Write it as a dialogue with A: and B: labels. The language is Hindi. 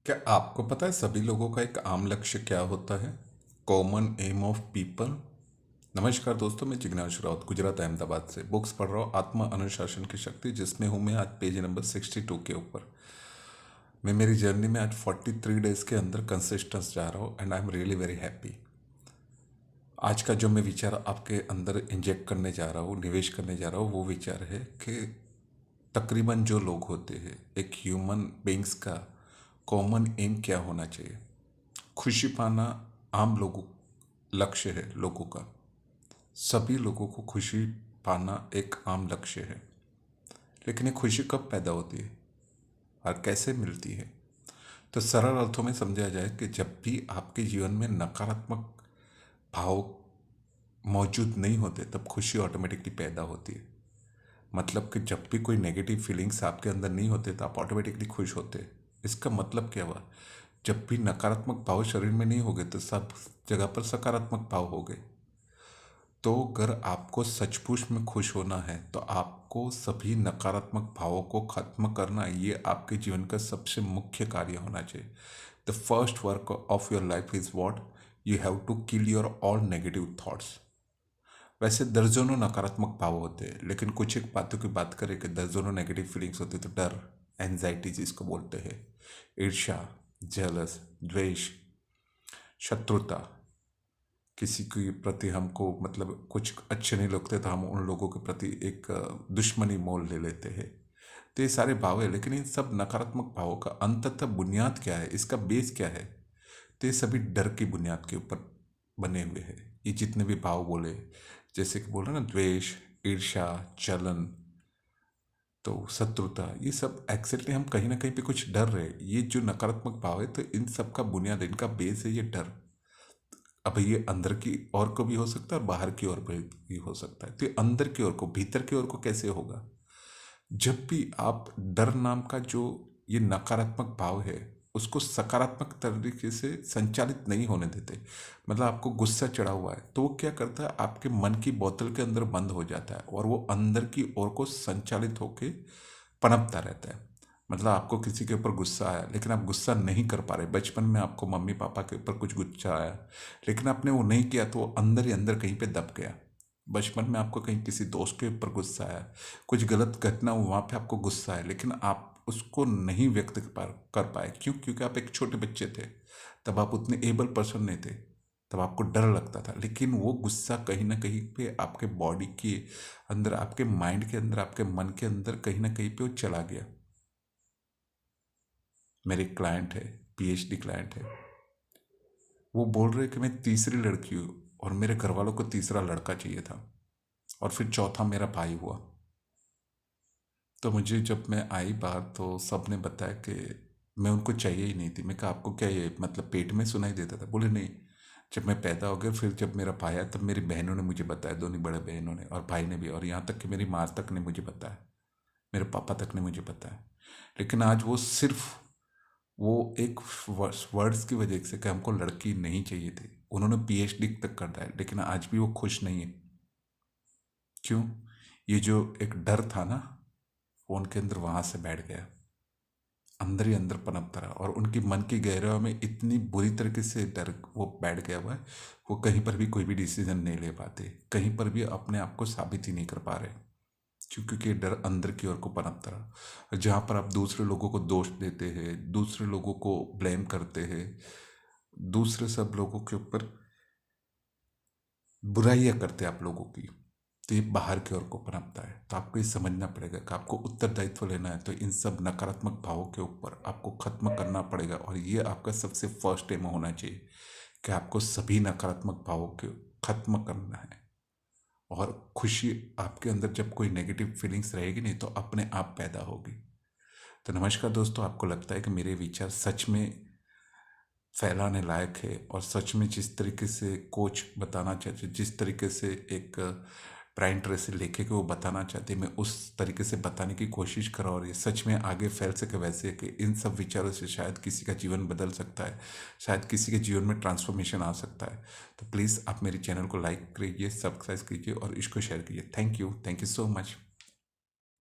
A: क्या आपको पता है सभी लोगों का एक आम लक्ष्य क्या होता है? Common aim of people. नमस्कार दोस्तों, मैं जिग्नाश राउत गुजरात अहमदाबाद से बुक्स पढ़ रहा हूँ आत्म अनुशासन की शक्ति, जिसमें हूँ मैं आज पेज नंबर 62 के ऊपर। मैं मेरी जर्नी में आज 43 डेज के अंदर कंसिस्टेंस जा रहा हूँ and I am really very happy. आज का जो मैं विचार आपके अंदर इंजेक्ट करने जा रहा हूँ, निवेश करने जा रहा हूँ, वो विचार है कि तकरीबन जो लोग होते हैं, एक ह्यूमन बींग्स का कॉमन एम क्या होना चाहिए? खुशी पाना आम लोगों लक्ष्य है लोगों का। सभी लोगों को खुशी पाना एक आम लक्ष्य है, लेकिन ये खुशी कब पैदा होती है और कैसे मिलती है? तो सरल अर्थों में समझा जाए कि जब भी आपके जीवन में नकारात्मक भाव मौजूद नहीं होते तब खुशी ऑटोमेटिकली पैदा होती है। मतलब कि जब भी कोई नेगेटिव फीलिंग्स आपके अंदर नहीं होते तो आप ऑटोमेटिकली खुश होते। इसका मतलब क्या हुआ? जब भी नकारात्मक भाव शरीर में नहीं होंगे तो सब जगह पर सकारात्मक भाव हो गए। तो अगर आपको सचमुच में खुश होना है तो आपको सभी नकारात्मक भावों को खत्म करना, ये आपके जीवन का सबसे मुख्य कार्य होना चाहिए। The first work of your life is what? You have to kill your all negative thoughts. वैसे दर्जनों नकारात्मक भाव होते हैं, लेकिन कुछ एक बातों की बात करें कि दर्जनों नेगेटिव फीलिंग्स होती है तो डर, एंजाइटी जिसको बोलते हैं, ईर्ष्या, जेलस, द्वेष, शत्रुता, किसी के प्रति हमको मतलब कुछ अच्छे नहीं लगते तो हम उन लोगों के प्रति एक दुश्मनी मोल ले लेते हैं। तो ये सारे भाव है, लेकिन इन सब नकारात्मक भावों का अंततः बुनियाद क्या है, इसका बेस क्या है? तो ये सभी डर की बुनियाद के ऊपर बने हुए हैं। ये जितने भी भाव बोले, जैसे कि बोल रहे ना, द्वेष, ईर्ष्या, जलन, तो शत्रुता, ये सब एक्चुअली हम कहीं ना कहीं पे कुछ डर रहे हैं। ये जो नकारात्मक भाव है तो इन सब का बुनियाद, इनका बेस है ये डर। अब ये अंदर की ओर को भी हो सकता है और बाहर की ओर भी हो सकता है। तो ये अंदर की ओर को, भीतर की ओर को कैसे होगा? जब भी आप डर नाम का जो ये नकारात्मक भाव है उसको सकारात्मक तरीके से संचालित नहीं होने देते। मतलब आपको गुस्सा चढ़ा हुआ है तो वो क्या करता है, आपके मन की बोतल के अंदर बंद हो जाता है और वो अंदर की ओर को संचालित होके पनपता रहता है। मतलब आपको किसी के ऊपर गुस्सा आया लेकिन आप गुस्सा नहीं कर पा रहे। बचपन में आपको मम्मी पापा के ऊपर कुछ गुस्सा आया लेकिन आपने वो नहीं किया तो वो अंदर ही अंदर कहीं पे दब गया। बचपन में आपको कहीं किसी दोस्त के ऊपर गुस्सा आया, कुछ गलत घटना हुई, वहाँ पे आपको गुस्सा है लेकिन आप उसको नहीं व्यक्त कर पाए। क्यों? क्योंकि आप एक छोटे बच्चे थे, तब आप उतने एबल पर्सन नहीं थे, तब आपको डर लगता था। लेकिन वो गुस्सा कहीं ना कहीं पे आपके बॉडी के अंदर, आपके माइंड के अंदर, आपके मन के अंदर कहीं ना कहीं पे वो चला गया। मेरे क्लाइंट है, पीएचडी क्लाइंट है, वो बोल रहे कि मैं तीसरी लड़की हूँ और मेरे घर वालों को तीसरा लड़का चाहिए था और फिर चौथा मेरा भाई हुआ। तो मुझे जब मैं आई बाहर तो सब ने बताया कि मैं उनको चाहिए ही नहीं थी। मैं कहा आपको क्या ये मतलब पेट में सुनाई देता था? बोले नहीं। जब मैं पैदा हो गया फिर जब मेरा भाई आया तब मेरी बहनों ने मुझे बताया, दोनों बड़े बहनों ने और भाई ने भी, और यहाँ तक कि मेरी माँ तक ने मुझे बताया, मेरे पापा तक ने मुझे बताया। लेकिन आज वो सिर्फ वो एक वर्ड्स की वजह से कि हमको लड़की नहीं चाहिए थी, उन्होंने पीएचडी तक कर दिया लेकिन आज भी वो खुश नहीं है। क्यों? ये जो एक डर था ना, वो उनके अंदर वहां से बैठ गया, अंदर ही अंदर पनपता रहा और उनकी मन की गहराइयों में इतनी बुरी तरीके से डर वो बैठ गया हुआ है, वो कहीं पर भी कोई भी डिसीजन नहीं ले पाते, कहीं पर भी अपने आप को साबित ही नहीं कर पा रहे। क्यों? क्योंकि डर अंदर की ओर को पनपता रहा। जहाँ पर आप दूसरे लोगों को दोष देते हैं, दूसरे लोगों को ब्लेम करते हैं, दूसरे सब लोगों के ऊपर बुराइयां करते हैं आप लोगों की, तो ये बाहर की ओर को पनपता है। तो आपको ये समझना पड़ेगा कि आपको उत्तरदायित्व लेना है तो इन सब नकारात्मक भावों के ऊपर आपको खत्म करना पड़ेगा। और ये आपका सबसे फर्स्ट एम होना चाहिए कि आपको सभी नकारात्मक भावों को खत्म करना है। और खुशी आपके अंदर जब कोई नेगेटिव फीलिंग्स रहेगी नहीं तो अपने आप पैदा होगी। तो नमस्कार दोस्तों, आपको लगता है कि मेरे विचार सच में फैलाने लायक है और सच में जिस तरीके से कोच बताना चाहते, जिस तरीके से एक ब्रायन ट्रेसी लेखक वो बताना चाहते, मैं उस तरीके से बताने की कोशिश कर रहा हूँ और ये सच में आगे फैल सके वैसे कि इन सब विचारों से शायद किसी का जीवन बदल सकता है, शायद किसी के जीवन में ट्रांसफॉर्मेशन आ सकता है। तो प्लीज़ आप मेरे चैनल को लाइक कीजिए, सब्सक्राइब कीजिए और इसको शेयर कीजिए। Thank you so much.